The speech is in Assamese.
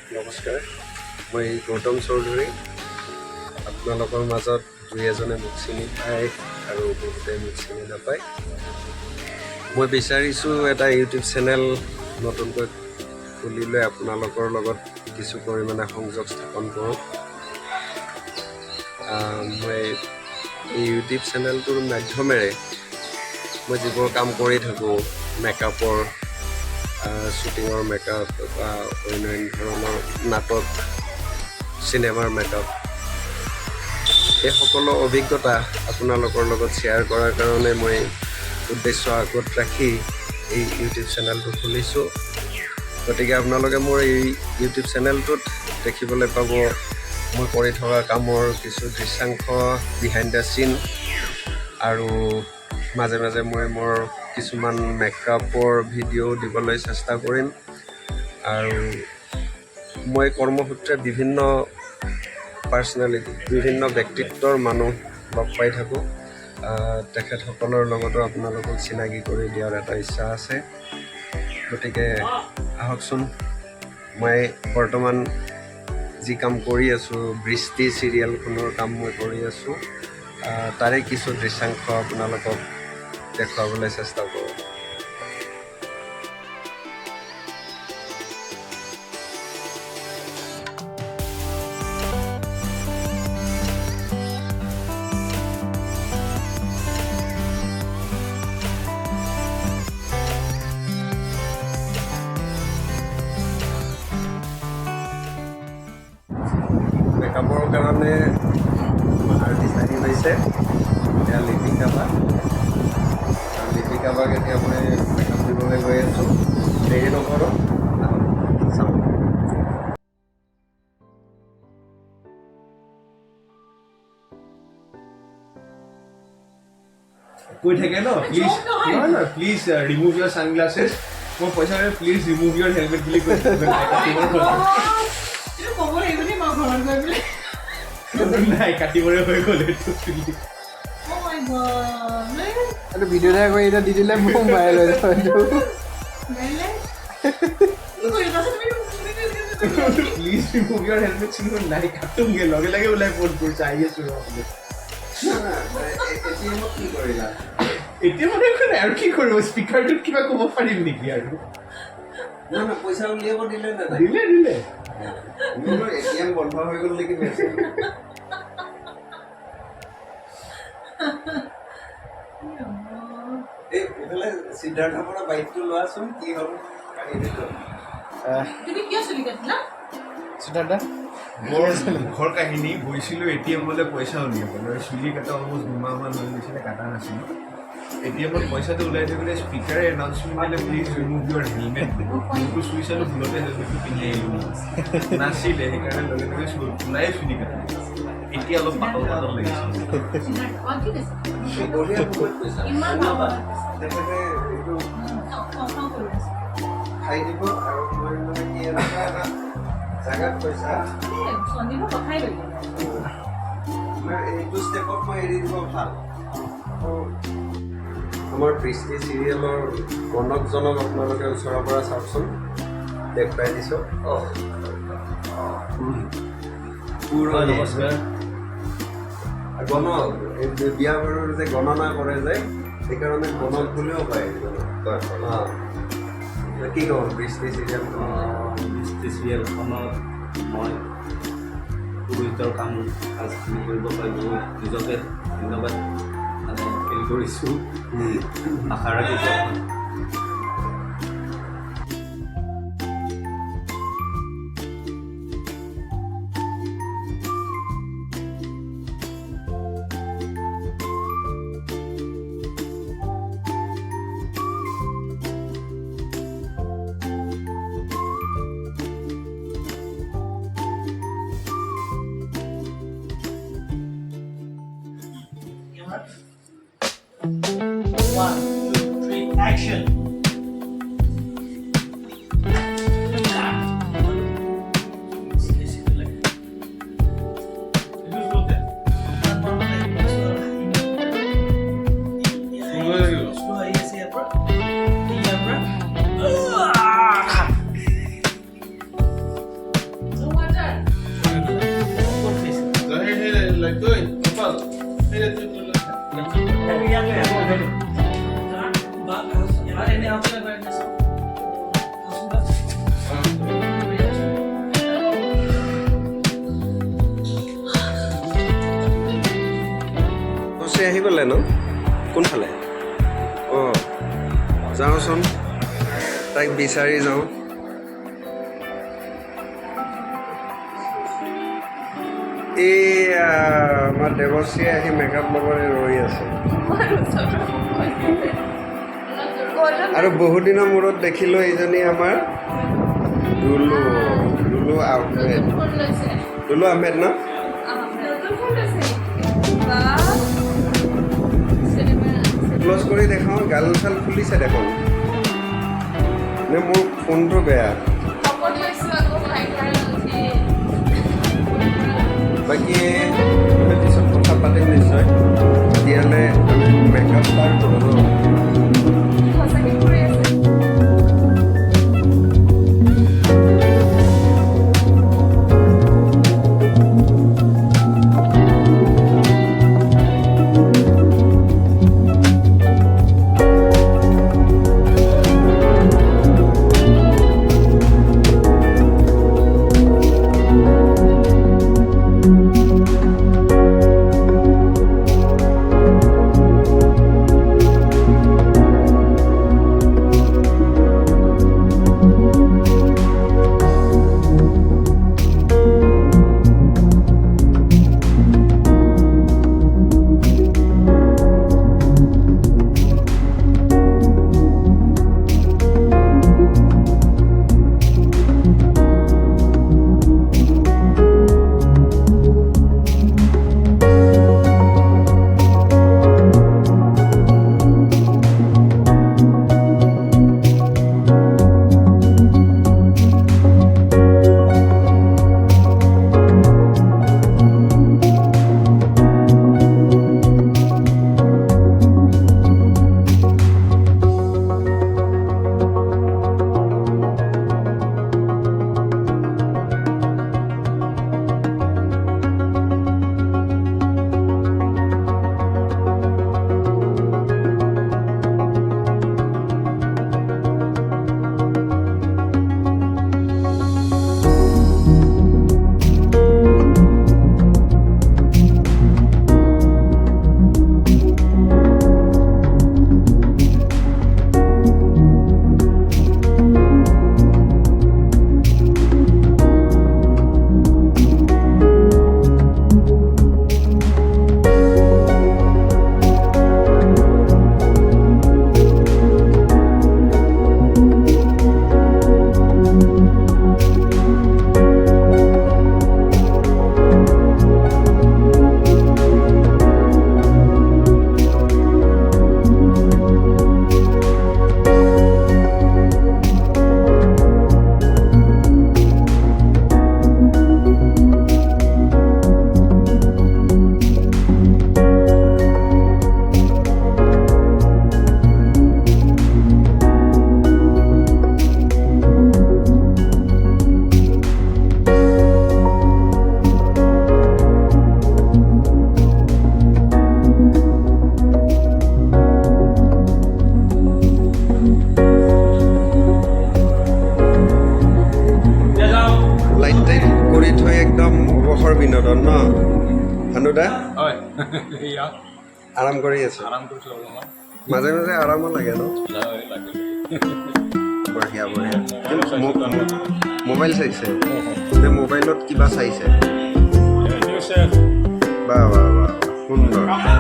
নমস্কাৰ, মই গৌতম চৌধুৰী। আপোনালোকৰ মাজত দুই এজনে মোক চিনি পায় আৰু বহুতে মোক চিনি নাপায়। মই বিচাৰিছোঁ এটা ইউটিউব চেনেল নতুনকৈ খুলি লৈ আপোনালোকৰ লগত কিছু পৰিমাণে সংযোগ স্থাপন কৰোঁ। মই এই ইউটিউব চেনেলটোৰ মাধ্যমেৰে মই যিবোৰ কাম কৰি থাকোঁ, মেকআপৰ শ্বুটিঙৰ মেকআপ বা অন্যান্য ধৰণৰ নাটক, চিনেমাৰ মেকআপ, এই সকলো অভিজ্ঞতা আপোনালোকৰ লগত শ্বেয়াৰ কৰাৰ কাৰণে মই উদ্দেশ্য আগত ৰাখি এই ইউটিউব চেনেলটো খুলিছোঁ। গতিকে আপোনালোকে মোৰ এই ইউটিউব চেনেলটোত দেখিবলৈ পাব মই কৰি থকা কামৰ কিছু দৃশ্যাংশ, বিহাইণ্ড দ্য চিন, আৰু মাজে মাজে মই মোৰ কিছুমান মেকআপৰ ভিডিঅ' দিবলৈ চেষ্টা কৰিম। আৰু মই কৰ্মসূত্ৰে বিভিন্ন পাৰ্চনেলিটি, বিভিন্ন ব্যক্তিত্বৰ মানুহ লগ পাই থাকোঁ। তেখেতসকলৰ লগতো আপোনালোকক চিনাকি কৰি দিয়াৰ এটা ইচ্ছা আছে। গতিকে আহকচোন, মই বৰ্তমান যি কাম কৰি আছোঁ, বৃষ্টি চিৰিয়েলখনৰ কাম মই কৰি আছোঁ। তাৰে কিছু দৃশ্যাংশ আপোনালোকক দেখুৱাবলৈ চেষ্টা কৰোঁ। মেকআপৰ কাৰণে আৰ্টিষ্ট আহি পাইছে, এয়া লিপিকা বা। আৰু লিপিকা বাক এতিয়া মই মেকআপ দিবলৈ গৈ আছোঁ। দেৰি নকৰোঁ, চাওঁ। কৈ থাকে ন, প্লিজ নহয় নহয়, প্লিজ ৰিমুভ ইয়ৰ ছানগ্লাছেছ। মই পইচা প্লিজ ৰিমুভ ইয়ৰ হেলমেট বুলি কৈ নাই, কাটিবৰে হৈ গ'ল এইটো। ভিডিঅ' এটা কৰি এতিয়া দি দিলে মোক মোবাইল হৈ যাব। প্লিজ ৰিমুভ ইয়ৰ হেলমেট চিনিব নাই, কাটোংগে লগে লগে ওলাই ফোন কৰিছে, আহি আছোঁ কি কৰিলা? এতিয়া মানে আৰু কি কৰিব, স্পীকাৰটোত কিবা ক'ব পাৰিম নেকি আৰু? নহয়, পইচা উলিয়াব দিলে নে নাই? দিলে দিলে। মোৰ এটিএম বন্ধ হৈ গ'ল নেকি? এইফালে সিদ্ধাৰ্থৰ পৰা বাইকটো লোৱাচোন, কি হ'ল মোৰ মুখৰ কাহিনী, গৈছিলোঁ এটিএমলৈ পইচা উলিয়াবলৈ, চুলি কাটা অলমষ্ট 2 মাহমান হৈ গৈছিলে, কাটা নাছিলোঁ। এটিএমত পইচাটো ওলাই থাকিলে স্পীকাৰে এনাউন্সমেণ্ট দিলে, প্লিজ ৰিমুভ ইয়ৰ হেলমেট। মোৰটো চুই চালোঁ, ভুলতে হেলমেটটো পিন্ধি আহিলোঁ নাছিলে, সেইকাৰণে লগে লগে ওলাই চুলি কাটা। এতিয়া অলপ পাতল পাতল লাগিছে। খাই দিব। আৰু মই মানে কি এনেকুৱা এটা জাগাত পইচা এইটো ষ্টেপত মই এৰি দিব ভাল। আমাৰ বৃষ্টি চিৰিয়েলৰ কনকজনক আপোনালোকে ওচৰৰ পৰা চাওকচোন, দেখুৱাই দিছোঁ। নমস্কাৰ। গণক, বিয়া বাৰুৰ যে গণনা কৰে যে, সেইকাৰণে গণক বুলিও কয়। কি ক'ম, বৃষ্টি চিৰিয়েলখনত মই পুৰোহিতৰ কাম কাজখিনি কৰিব পাৰি নিজকে ধন্যবাদ ফিল কৰিছোঁ। আশা ৰাখিছোঁ One, 2, 3, action! লাইট ঐ কপাল এই তুই সে আহি গ'লে ন কোনফালে অঁ যাওঁচোন তাইক বিচাৰি যাওঁ আমাৰ দেৱশ্ৰীয়ে আহি মেকআপ ল'বলৈ ৰৈ আছে আৰু বহুত দিনৰ মূৰত দেখিলোঁ এইজনী আমাৰ লুলু আহমেদ লুলু আহমেদ ন ক্ল'জ কৰি দেখাওঁ গাল চাল খুলিছে দেখোন নে মোৰ ফোনটো বেয়া বাকী আমি পিছত কথা পাতিম নিশ্চয় তেতিয়াহ'লে আমি মেকআপ ষ্টাৰ্ট কৰোঁ ন বিনোদন ন ভানুদা হয় এয়া আৰাম কৰি আছে আৰাম কৰিছোঁ অলপমান মাজে মাজে আৰামো লাগে ন লাগে বঢ়িয়া বঢ়িয়া মোবাইল চাইছে নে মোবাইলত কিবা চাইছে বাহ বাহ বাহ সুন্দৰ